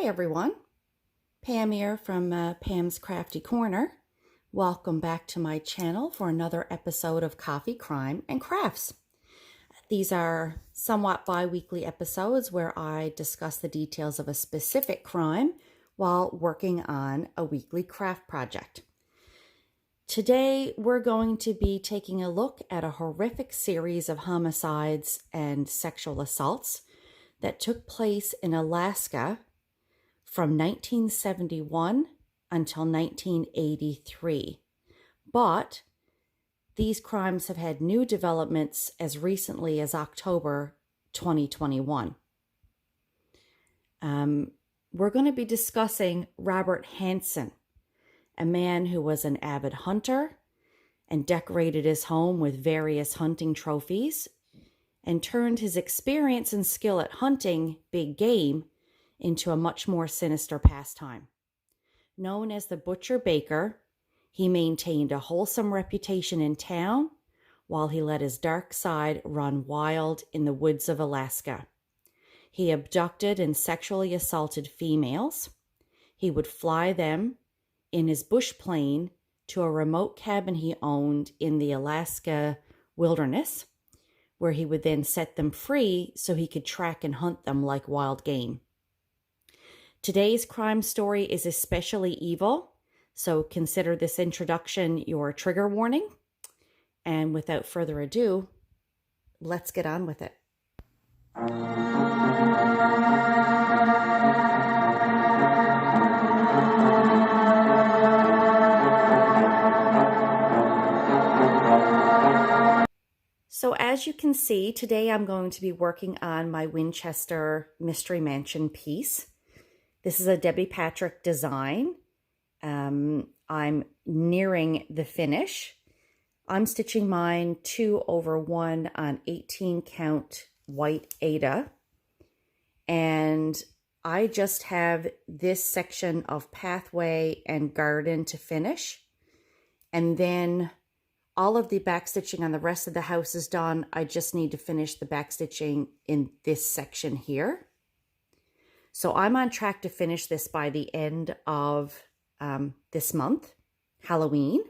Everyone, Pam here from Pam's Crafty Corner. Welcome back to my channel for another episode of Coffee, Crime, and Crafts. These are somewhat bi-weekly episodes where I discuss the details of a specific crime while working on a weekly craft project. Today we're going to be taking a look at a horrific series of homicides and sexual assaults that took place in Alaska from 1971 until 1983. But these crimes have had new developments as recently as October 2021. We're going to be discussing Robert Hansen, a man who was an avid hunter and decorated his home with various hunting trophies and turned his experience and skill at hunting big game into a much more sinister pastime. Known as the Butcher Baker, he maintained a wholesome reputation in town while he let his dark side run wild in the woods of Alaska. He abducted and sexually assaulted females. He would fly them in his bush plane to a remote cabin he owned in the Alaska wilderness, where he would then set them free so he could track and hunt them like wild game. Today's crime story is especially evil, so consider this introduction your trigger warning. And without further ado, let's get on with it. So as you can see, today I'm going to be working on my Winchester Mystery Mansion piece. This is a Debbie Patrick design. I'm nearing the finish. I'm stitching mine 2/1 on 18 count white Aida. And I just have this section of pathway and garden to finish. And then all of the back stitching on the rest of the house is done. I just need to finish the back stitching in this section here. So I'm on track to finish this by the end of this month. Halloween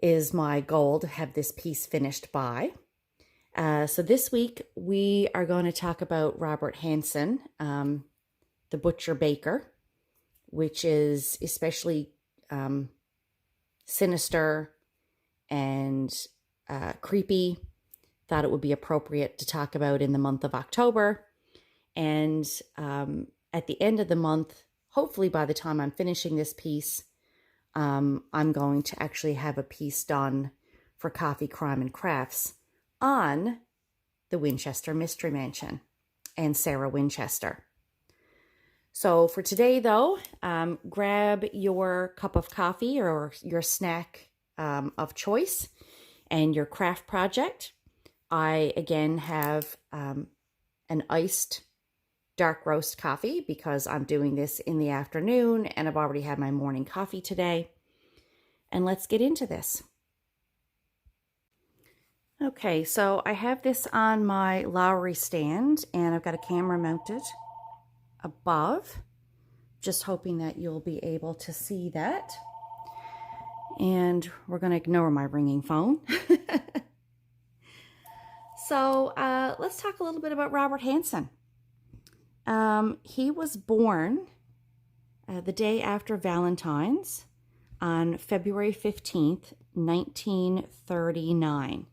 is my goal to have this piece finished by. So this week we are going to talk about Robert Hansen, the Butcher Baker, which is especially sinister and creepy. Thought it would be appropriate to talk about in the month of October. And at the end of the month, hopefully by the time I'm finishing this piece, I'm going to actually have a piece done for Coffee, Crime, and Crafts on the Winchester Mystery Mansion and Sarah Winchester. So for today, though, grab your cup of coffee or your snack of choice and your craft project. I, again, have an iced dark roast coffee because I'm doing this in the afternoon and I've already had my morning coffee today. And let's get into this. Okay, so I have this on my Lowry stand and I've got a camera mounted above, just hoping that you'll be able to see that. And we're going to ignore my ringing phone. So let's talk a little bit about Robert Hansen. He was born the day after Valentine's on February 15th, 1939,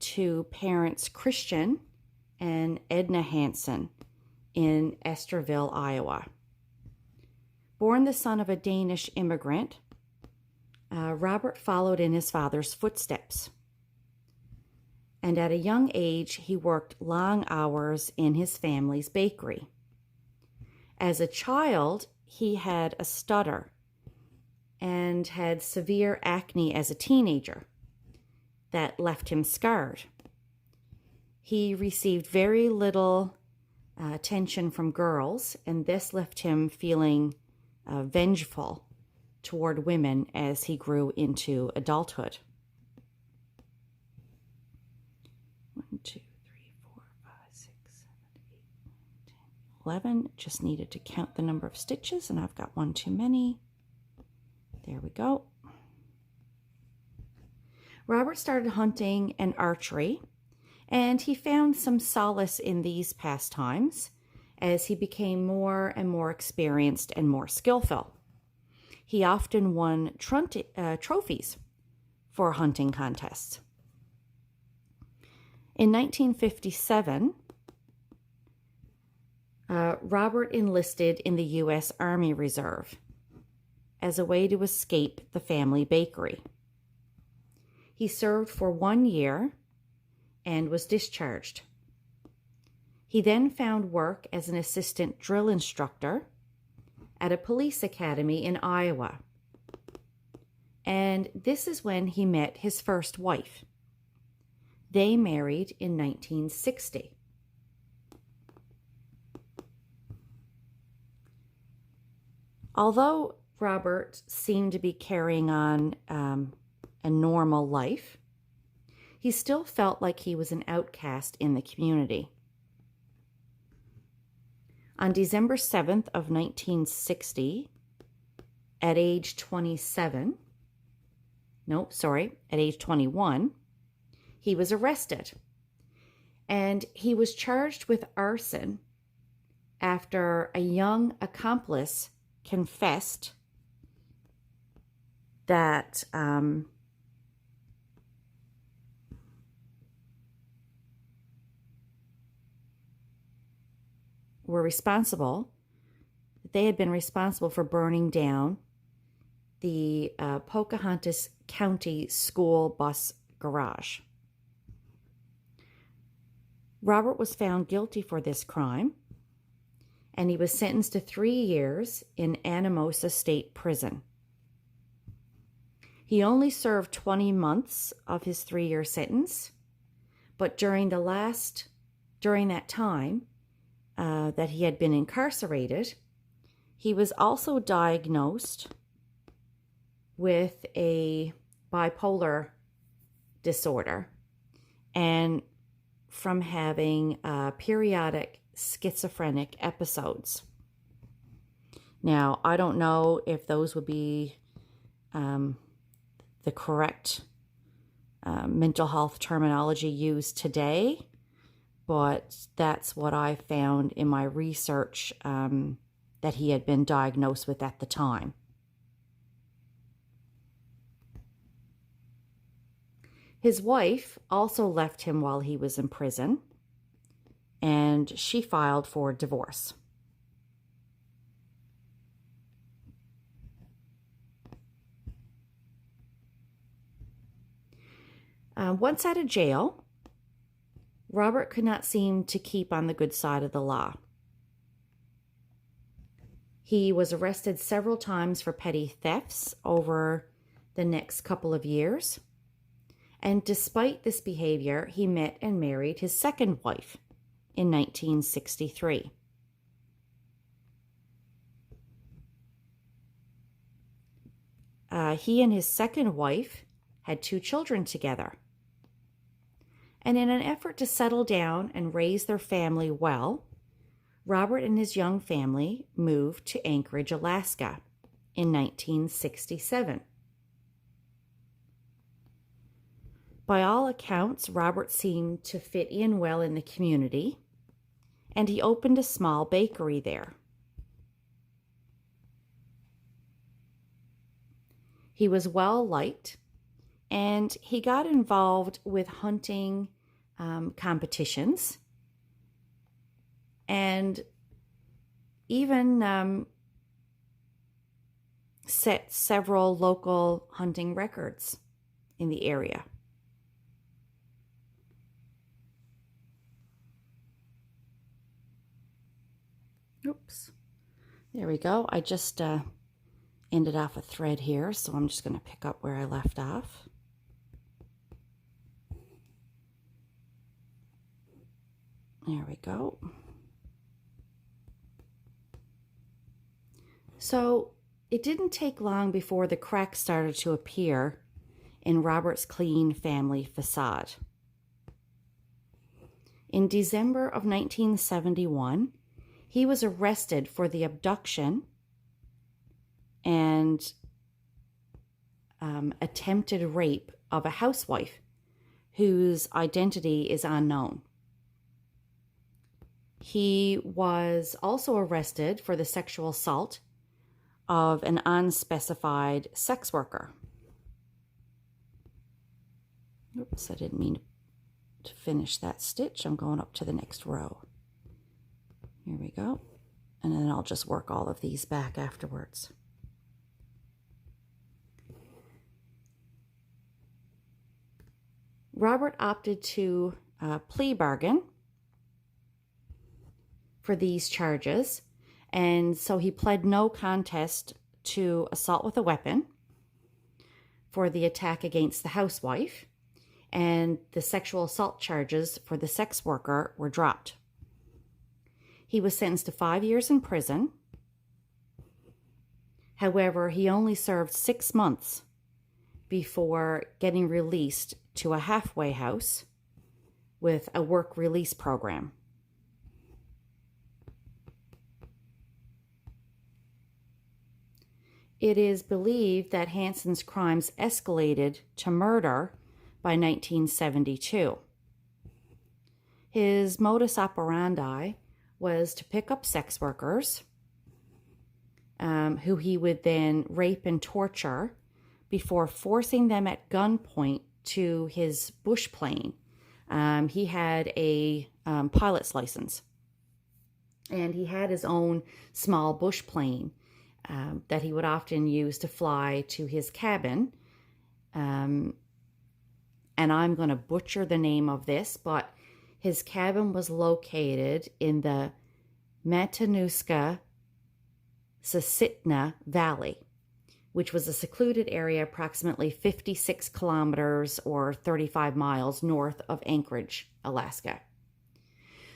to parents Christian and Edna Hansen in Esterville, Iowa. Born the son of a Danish immigrant, Robert followed in his father's footsteps. And at a young age, he worked long hours in his family's bakery. As a child, he had a stutter and had severe acne as a teenager that left him scarred. He received very little attention from girls, and this left him feeling vengeful toward women as he grew into adulthood. 1, 2, 3, 4, 5, 6, 7, 8, 9, 10, 11. Just needed to count the number of stitches, and I've got one too many. There we go. Robert started hunting and archery, and he found some solace in these pastimes as he became more and more experienced and more skillful. He often won trophies for hunting contests. In 1957, Robert enlisted in the U.S. Army Reserve as a way to escape the family bakery. He served for 1 year and was discharged. He then found work as an assistant drill instructor at a police academy in Iowa. And this is when he met his first wife. They married in 1960. Although Robert seemed to be carrying on a normal life, he still felt like he was an outcast in the community. On December 7th of 1960, at age 21, he was arrested. And he was charged with arson after a young accomplice confessed that they had been responsible for burning down the Pocahontas County school bus garage. Robert was found guilty for this crime, and he was sentenced to 3 years in Anamosa State Prison. He only served 20 months of his 3-year sentence, but during that time that he had been incarcerated, he was also diagnosed with a bipolar disorder and from having periodic schizophrenic episodes. Now, I don't know if those would be the correct mental health terminology used today, but that's what I found in my research that he had been diagnosed with at the time. His wife also left him while he was in prison, and she filed for divorce. Once out of jail, Robert could not seem to keep on the good side of the law. He was arrested several times for petty thefts over the next couple of years. And despite this behavior, he met and married his second wife in 1963. He and his second wife had 2 children together. And in an effort to settle down and raise their family well, Robert and his young family moved to Anchorage, Alaska in 1967. By all accounts, Robert seemed to fit in well in the community, and he opened a small bakery there. He was well liked, and he got involved with hunting competitions and even set several local hunting records in the area. Oops. There we go. I just ended off a thread here, so I'm just going to pick up where I left off. There we go. So it didn't take long before the cracks started to appear in Robert's clean family facade. In December of 1971, he was arrested for the abduction and attempted rape of a housewife whose identity is unknown. He was also arrested for the sexual assault of an unspecified sex worker. Oops, I didn't mean to finish that stitch. I'm going up to the next row. Here we go. And then I'll just work all of these back afterwards. Robert opted to plea bargain for these charges, and so he pled no contest to assault with a weapon for the attack against the housewife, and the sexual assault charges for the sex worker were dropped. He was sentenced to 5 years in prison. However, he only served 6 months before getting released to a halfway house with a work release program. It is believed that Hansen's crimes escalated to murder by 1972. His modus operandi was to pick up sex workers, who he would then rape and torture before forcing them at gunpoint to his bush plane. He had a pilot's license, and he had his own small bush plane that he would often use to fly to his cabin. And I'm going to butcher the name of this, but his cabin was located in the Matanuska Susitna Valley, which was a secluded area approximately 56 kilometers or 35 miles north of Anchorage, Alaska.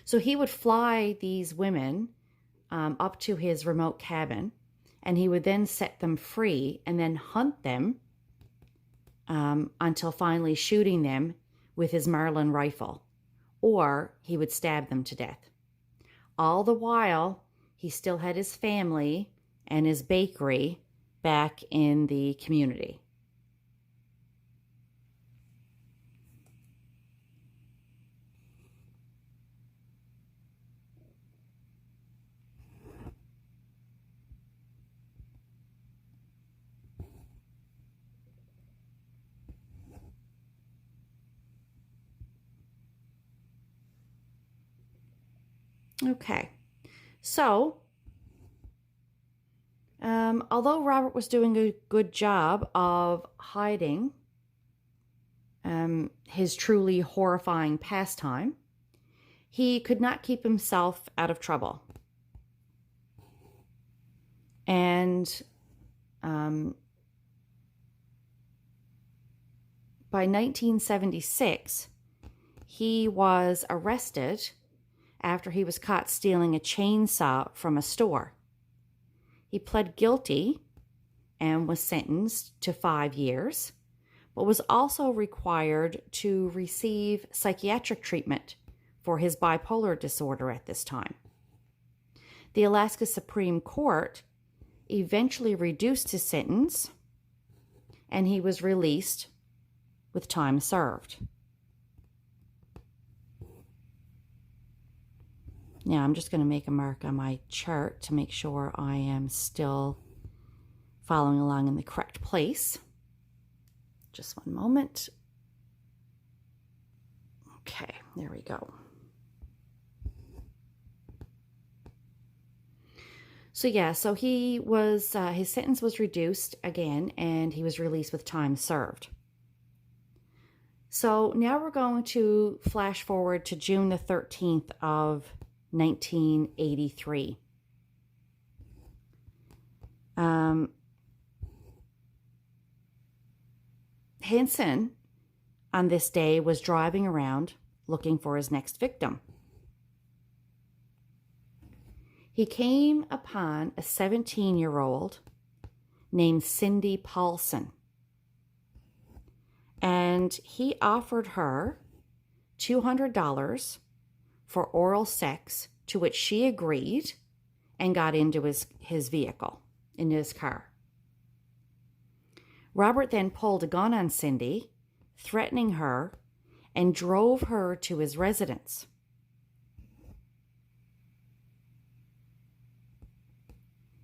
So he would fly these women up to his remote cabin, and he would then set them free and then hunt them until finally shooting them with his Marlin rifle, or he would stab them to death. All the while, he still had his family and his bakery back in the community. Okay, so although Robert was doing a good job of hiding his truly horrifying pastime, he could not keep himself out of trouble. And by 1976, he was arrested after he was caught stealing a chainsaw from a store. He pled guilty and was sentenced to 5 years, but was also required to receive psychiatric treatment for his bipolar disorder at this time. The Alaska Supreme Court eventually reduced his sentence, and he was released with time served. Now, I'm just going to make a mark on my chart to make sure I am still following along in the correct place. Just one moment. Okay, there we go. So yeah, so he was, his sentence was reduced again, and he was released with time served. So now we're going to flash forward to June the 13th of 1983. Hansen, on this day, was driving around looking for his next victim. He came upon a 17-year-old named Cindy Paulson, and he offered her $200 for oral sex, to which she agreed and got into his vehicle, in his car. Robert then pulled a gun on Cindy, threatening her, and drove her to his residence.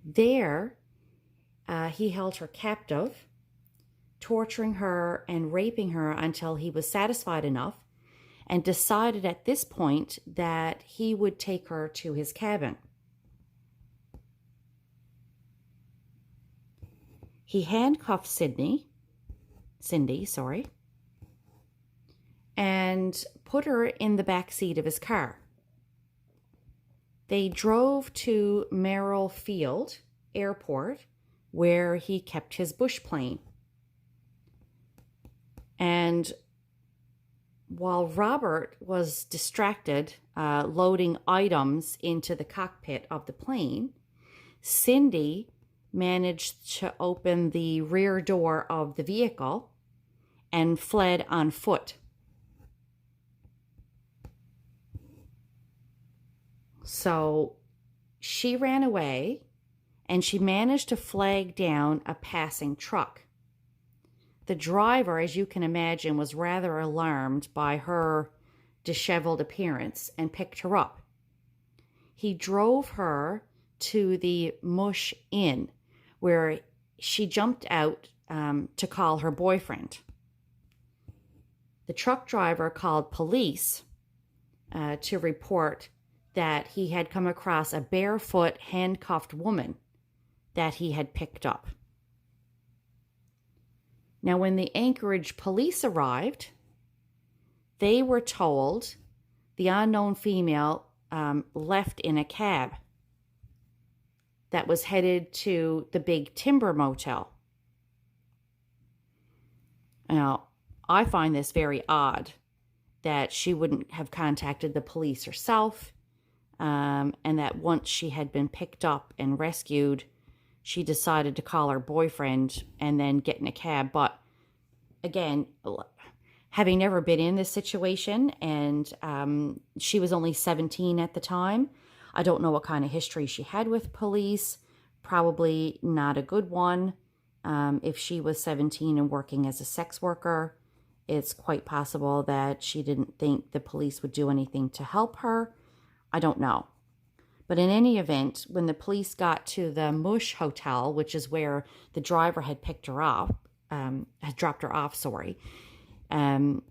There, he held her captive, torturing her and raping her until he was satisfied enough and decided at this point that he would take her to his cabin. He handcuffed Cindy, and put her in the back seat of his car. They drove to Merrill Field Airport, where he kept his bush plane. And while Robert was distracted loading items into the cockpit of the plane, Cindy managed to open the rear door of the vehicle and fled on foot. So she ran away, and she managed to flag down a passing truck. The driver, as you can imagine, was rather alarmed by her disheveled appearance and picked her up. He drove her to the Mush Inn, where she jumped out to call her boyfriend. The truck driver called police to report that he had come across a barefoot, handcuffed woman that he had picked up. Now, when the Anchorage police arrived, they were told the unknown female left in a cab that was headed to the Big Timber Motel. Now, I find this very odd that she wouldn't have contacted the police herself, and that once she had been picked up and rescued, she decided to call her boyfriend and then get in a cab. But again, having never been in this situation, and she was only 17 at the time, I don't know what kind of history she had with police. Probably not a good one. If she was 17 and working as a sex worker, it's quite possible that she didn't think the police would do anything to help her. I don't know. But in any event, when the police got to the Mush Hotel, which is where the driver had picked her up, had dropped her off,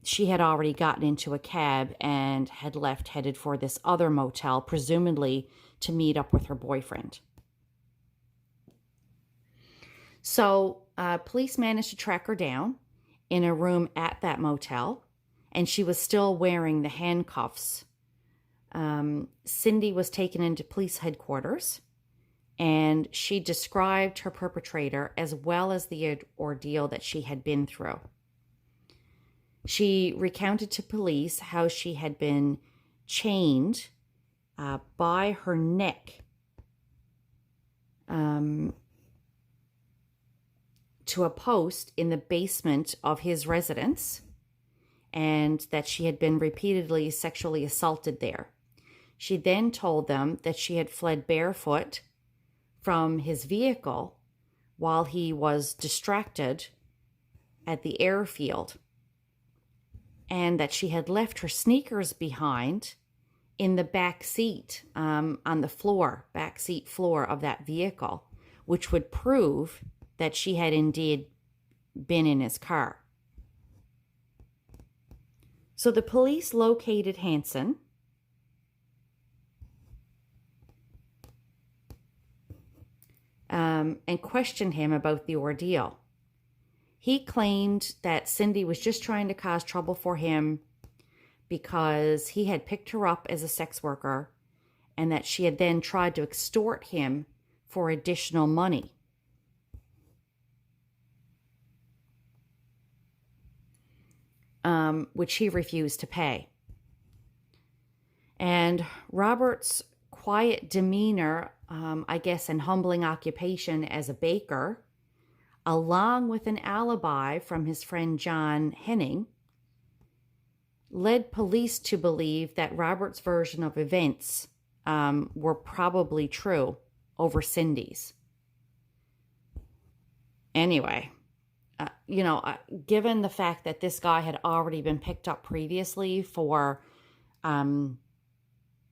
she had already gotten into a cab and had left headed for this other motel, presumably to meet up with her boyfriend. So police managed to track her down in a room at that motel, and she was still wearing the handcuffs. Cindy was taken into police headquarters, and she described her perpetrator as well as the ordeal that she had been through. She recounted to police how she had been chained by her neck to a post in the basement of his residence, and that she had been repeatedly sexually assaulted there. She then told them that she had fled barefoot from his vehicle while he was distracted at the airfield, and that she had left her sneakers behind in the back seat, on the back seat floor of that vehicle, which would prove that she had indeed been in his car. So the police located Hansen and questioned him about the ordeal. He claimed that Cindy was just trying to cause trouble for him because he had picked her up as a sex worker, and that she had then tried to extort him for additional money. which he refused to pay. And Robert's quiet demeanor, I guess, and humbling occupation as a baker, along with an alibi from his friend John Henning, led police to believe that Robert's version of events were probably true over Cindy's. Anyway, given the fact that this guy had already been picked up previously for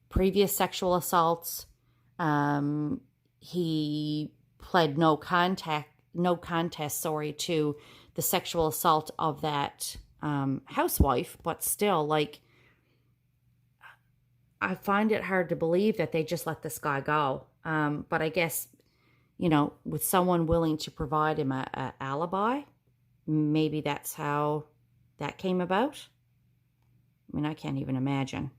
previous sexual assaults, he pled no contest, to the sexual assault of that housewife, but still, I find it hard to believe that they just let this guy go. But I guess, with someone willing to provide him an alibi, maybe that's how that came about. I mean, I can't even imagine.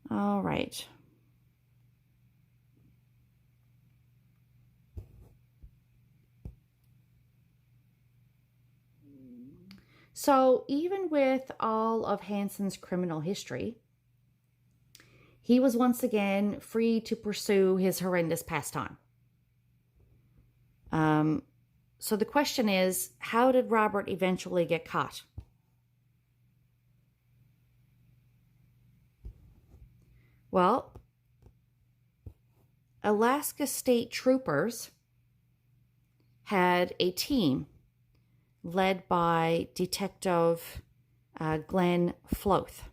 All right. So even with all of Hansen's criminal history, he was once again free to pursue his horrendous pastime. So the question is, how did Robert eventually get caught? Well, Alaska State Troopers had a team led by Detective Glenn Floth.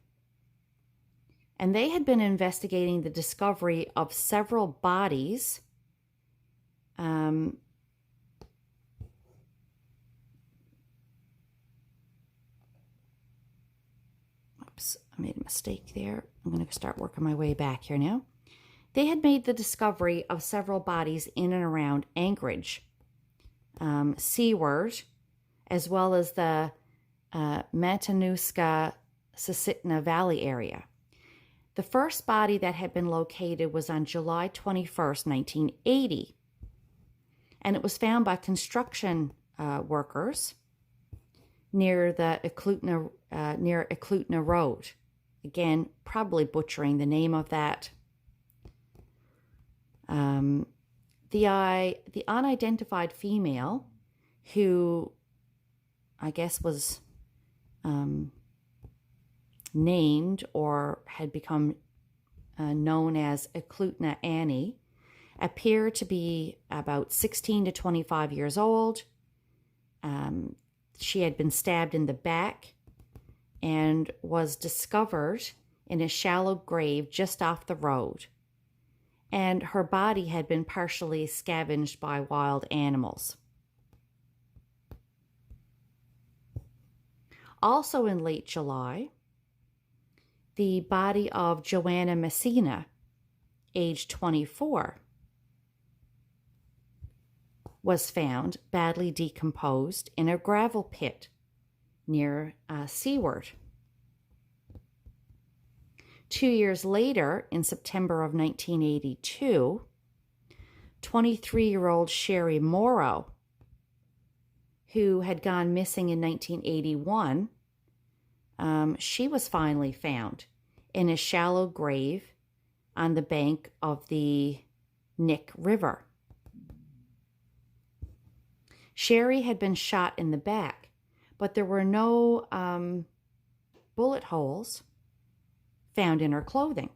And they had been investigating the discovery of several bodies oops, I made a mistake there. I'm going to start working my way back here now. They had made the discovery of several bodies in and around Anchorage, seaward, as well as the Matanuska-Susitna Valley area. The first body that had been located was on July 21st, 1980, and it was found by construction workers near the Eklutna Road. Again, probably butchering the name of that. The unidentified female, who I guess was named or had become known as Eklutna Annie, appeared to be about 16 to 25 years old. She had been stabbed in the back and was discovered in a shallow grave just off the road. And her body had been partially scavenged by wild animals. Also in late July, the body of Joanna Messina, age 24, was found badly decomposed in a gravel pit near Seaward. 2 years later, in September of 1982, 23-year-old Sherry Morrow, who had gone missing in 1981, she was finally found in a shallow grave on the bank of the Nick River. Sherry had been shot in the back, but there were no bullet holes found in her clothing.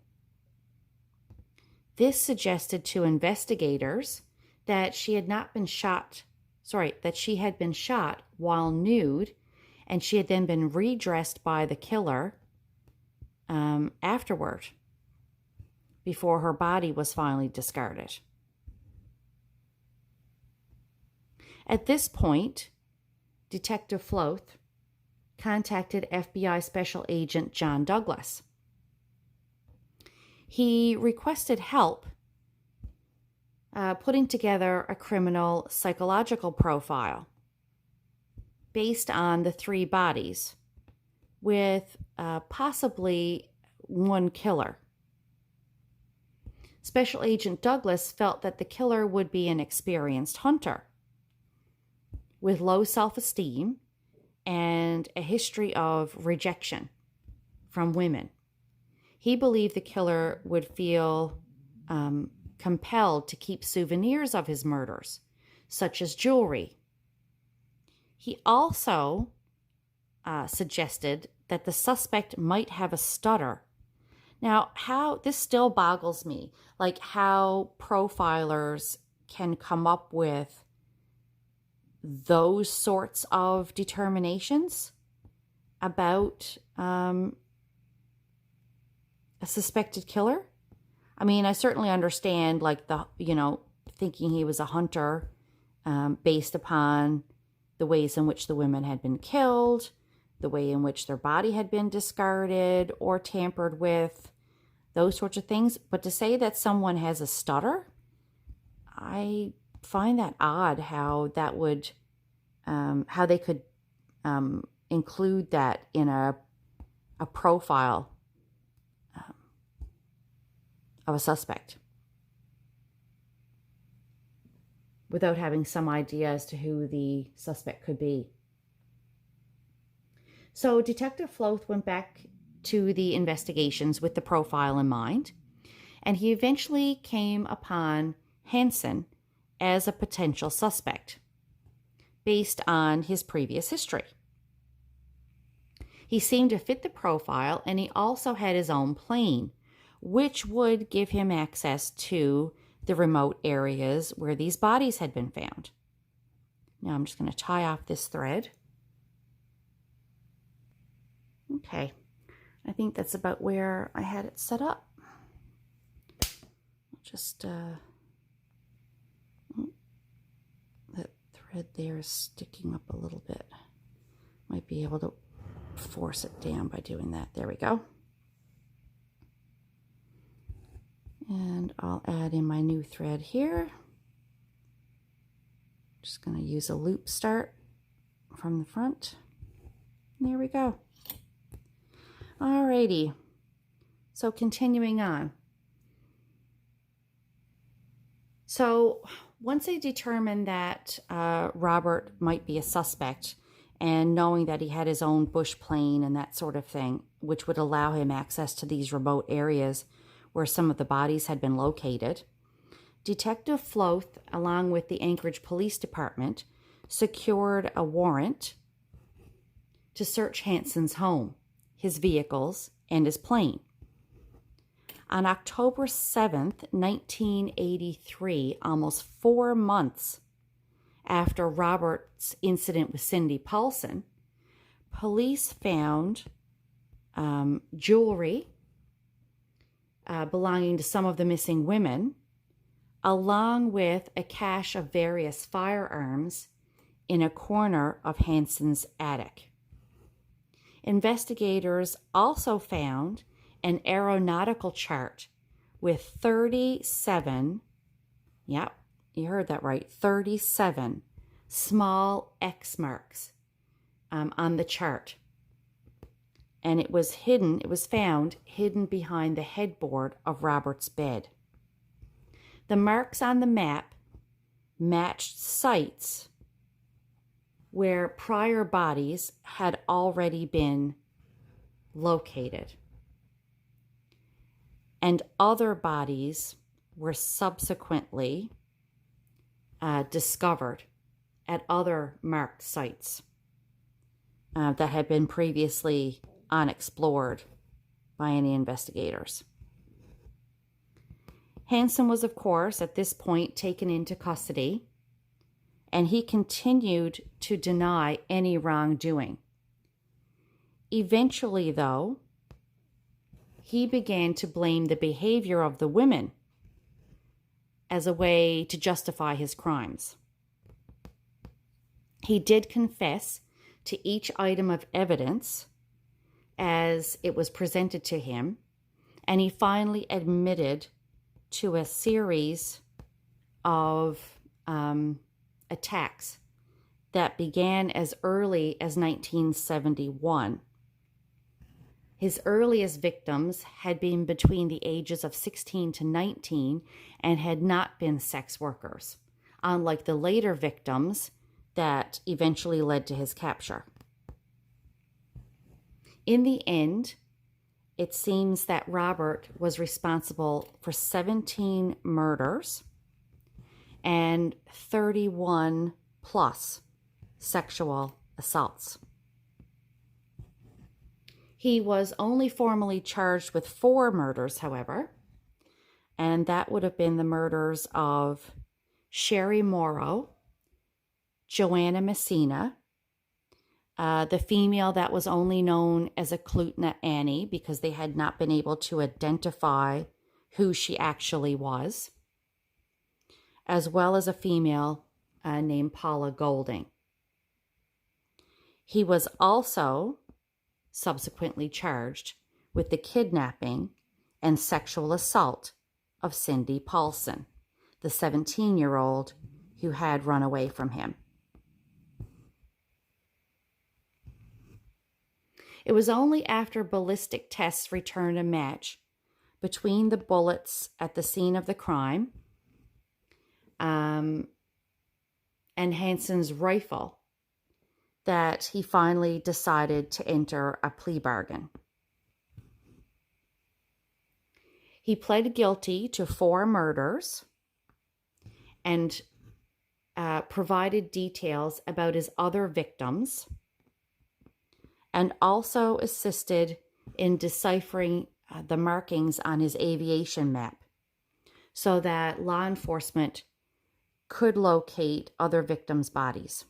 This suggested to investigators that she had been shot while nude, and she had then been redressed by the killer afterward, before her body was finally discarded. At this point, Detective Floth contacted FBI Special Agent John Douglas. He requested help putting together a criminal psychological profile based on the three bodies, with possibly one killer. Special Agent Douglas felt that the killer would be an experienced hunter with low self-esteem and a history of rejection from women. He believed the killer would feel compelled to keep souvenirs of his murders, such as jewelry. He also suggested that the suspect might have a stutter. Now, how this still boggles me, like how profilers can come up with those sorts of determinations about a suspected killer. I mean, I certainly understand, like, thinking he was a hunter based upon the ways in which the women had been killed, the way in which their body had been discarded or tampered with, those sorts of things. But to say that someone has a stutter, I find that odd how that would, how they could include that in a profile of a suspect without having some idea as to who the suspect could be. So Detective Floth went back to the investigations with the profile in mind, and he eventually came upon Hansen as a potential suspect based on his previous history. He seemed to fit the profile, and he also had his own plane, which would give him access to the remote areas where these bodies had been found. Now I'm just going to tie off this thread. Okay, I think that's about where I had it set up. I'll just, the thread there is sticking up a little bit. Might be able to force it down by doing that. There we go. And I'll add in my new thread here. Just going to use a loop start from the front. There we go. Alrighty. So continuing on. So once they determined that Robert might be a suspect, and knowing that he had his own bush plane and that sort of thing, which would allow him access to these remote areas where some of the bodies had been located, Detective Floth, along with the Anchorage Police Department, secured a warrant to search Hansen's home, his vehicles, and his plane. On October 7th, 1983, almost 4 months after Robert's incident with Cindy Paulson, police found jewelry belonging to some of the missing women, along with a cache of various firearms in a corner of Hansen's attic. Investigators also found an aeronautical chart with 37, yep, you heard that right, 37 small X marks on the chart. And it was found hidden behind the headboard of Robert's bed. The marks on the map matched sites where prior bodies had already been located. And other bodies were subsequently discovered at other marked sites that had been previously unexplored by any investigators. Hansen was, of course, at this point taken into custody, and he continued to deny any wrongdoing. Eventually, though, he began to blame the behavior of the women as a way to justify his crimes. He did confess to each item of evidence as it was presented to him, and he finally admitted to a series of attacks that began as early as 1971. His earliest victims had been between the ages of 16 to 19 and had not been sex workers, unlike the later victims that eventually led to his capture. In the end, it seems that Robert was responsible for 17 murders and 31 plus sexual assaults. He was only formally charged with 4 murders, however, and that would have been the murders of Sherry Morrow, Joanna Messina, the female that was only known as Eklutna Annie because they had not been able to identify who she actually was, as well as a female named Paula Golding. He was also subsequently charged with the kidnapping and sexual assault of Cindy Paulson, the 17-year-old who had run away from him. It was only after ballistic tests returned a match between the bullets at the scene of the crime and Hansen's rifle that he finally decided to enter a plea bargain. He pled guilty to 4 murders and provided details about his other victims, and also assisted in deciphering the markings on his aviation map so that law enforcement could locate other victims' bodies.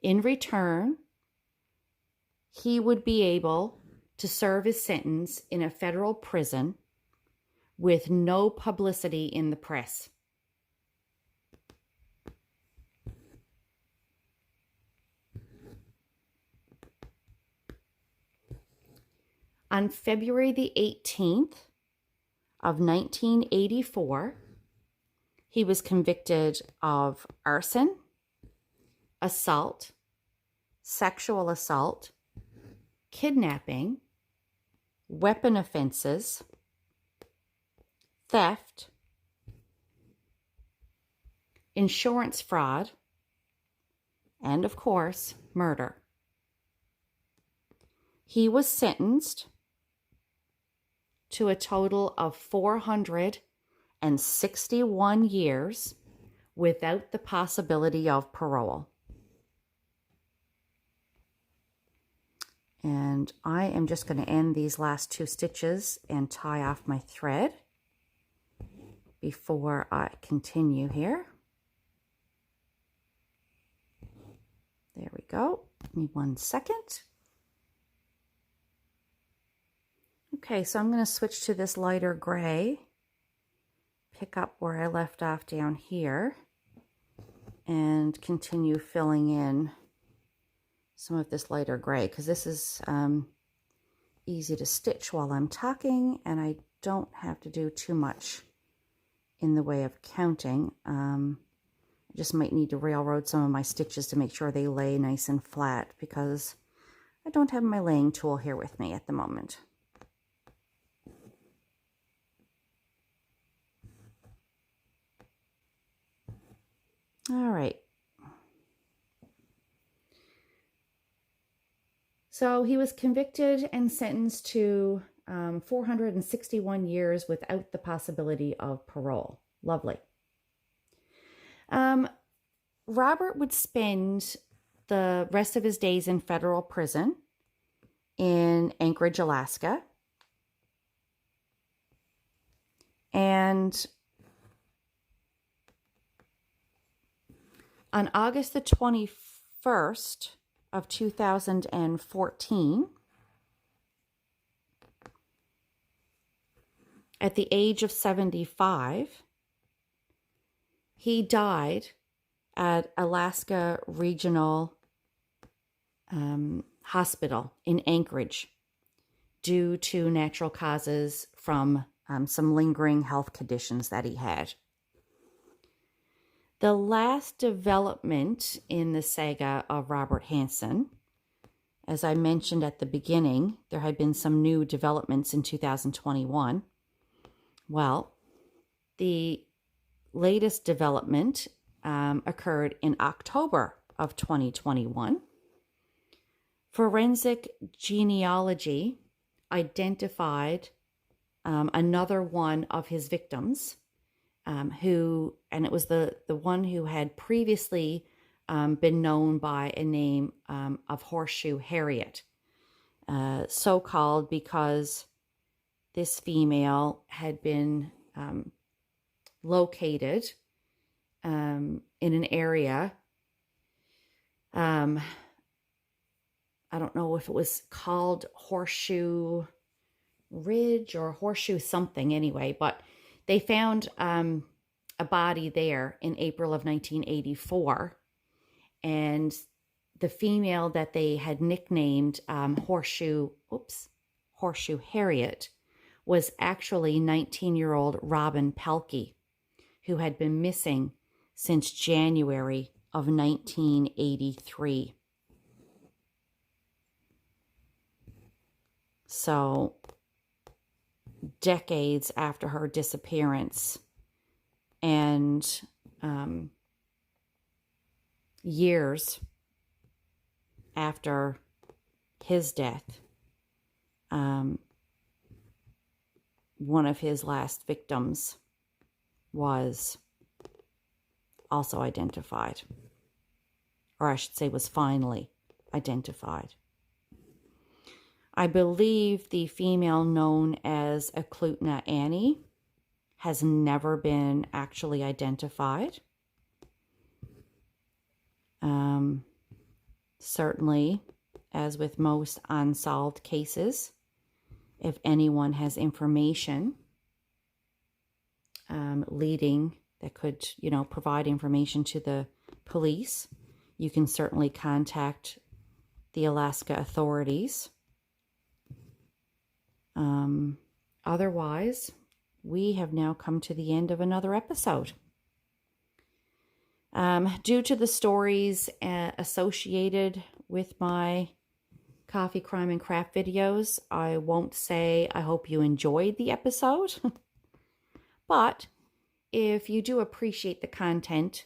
In return, he would be able to serve his sentence in a federal prison with no publicity in the press. On February the 18th of 1984, he was convicted of arson, assault, sexual assault, kidnapping, weapon offenses, theft, insurance fraud, and of course, murder. He was sentenced to a total of 461 years without the possibility of parole. And I am just going to end these last 2 stitches and tie off my thread before I continue here. There we go. Give me 1 second. Okay, so I'm going to switch to this lighter gray, pick up where I left off down here, and continue filling in some of this lighter gray, because this is easy to stitch while I'm talking, and I don't have to do too much in the way of counting. I just might need to railroad some of my stitches to make sure they lay nice and flat, because I don't have my laying tool here with me at the moment. All right. So he was convicted and sentenced to 461 years without the possibility of parole. Lovely. Robert would spend the rest of his days in federal prison in Anchorage, Alaska. And on August the 21st of 2014, at the age of 75, he died at Alaska Regional Hospital in Anchorage due to natural causes from some lingering health conditions that he had. The last development in the saga of Robert Hansen, As I mentioned at the beginning, there had been some new developments in 2021. Well, the latest development occurred in October of 2021. Forensic genealogy identified another one of his victims, and it was the one who had previously been known by a name of Horseshoe Harriet, so called because this female had been located in an area. I don't know if it was called Horseshoe Ridge or Horseshoe something anyway, but they found a body there in April of 1984, and the female that they had nicknamed Horseshoe Harriet was actually 19-year-old Robin Pelkey, who had been missing since January of 1983. So, decades after her disappearance and years after his death, one of his last victims was also identified, or I should say was finally identified. I believe the female known as Eklutna Annie has never been actually identified. Certainly, as with most unsolved cases, if anyone has information leading that could, provide information to the police, you can certainly contact the Alaska authorities. Otherwise, we have now come to the end of another episode. Due to the stories associated with my coffee, crime, and craft videos, I won't say I hope you enjoyed the episode. But if you do appreciate the content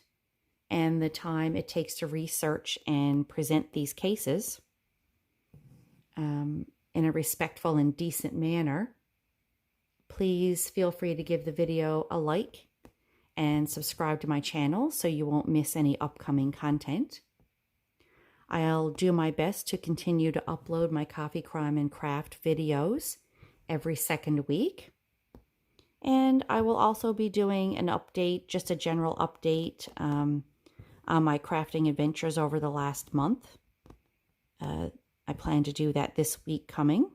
and the time it takes to research and present these cases in a respectful and decent manner, please feel free to give the video a like and subscribe to my channel so you won't miss any upcoming content. I'll do my best to continue to upload my coffee, crime, and craft videos every second week. And I will also be doing an update, just a general update on my crafting adventures over the last month. I plan to do that this week coming.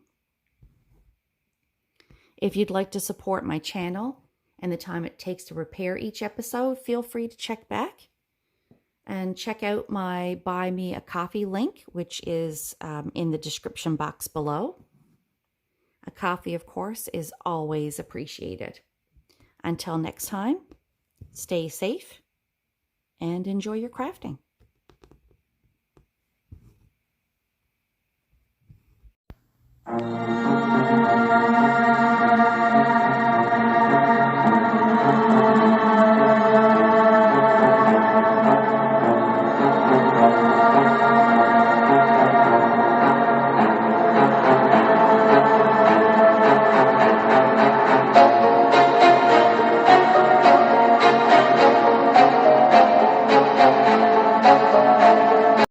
If you'd like to support my channel and the time it takes to prepare each episode, feel free to check back and check out my Buy Me a Coffee link, which is in the description box below. A coffee, of course, is always appreciated. Until next time, stay safe and enjoy your crafting.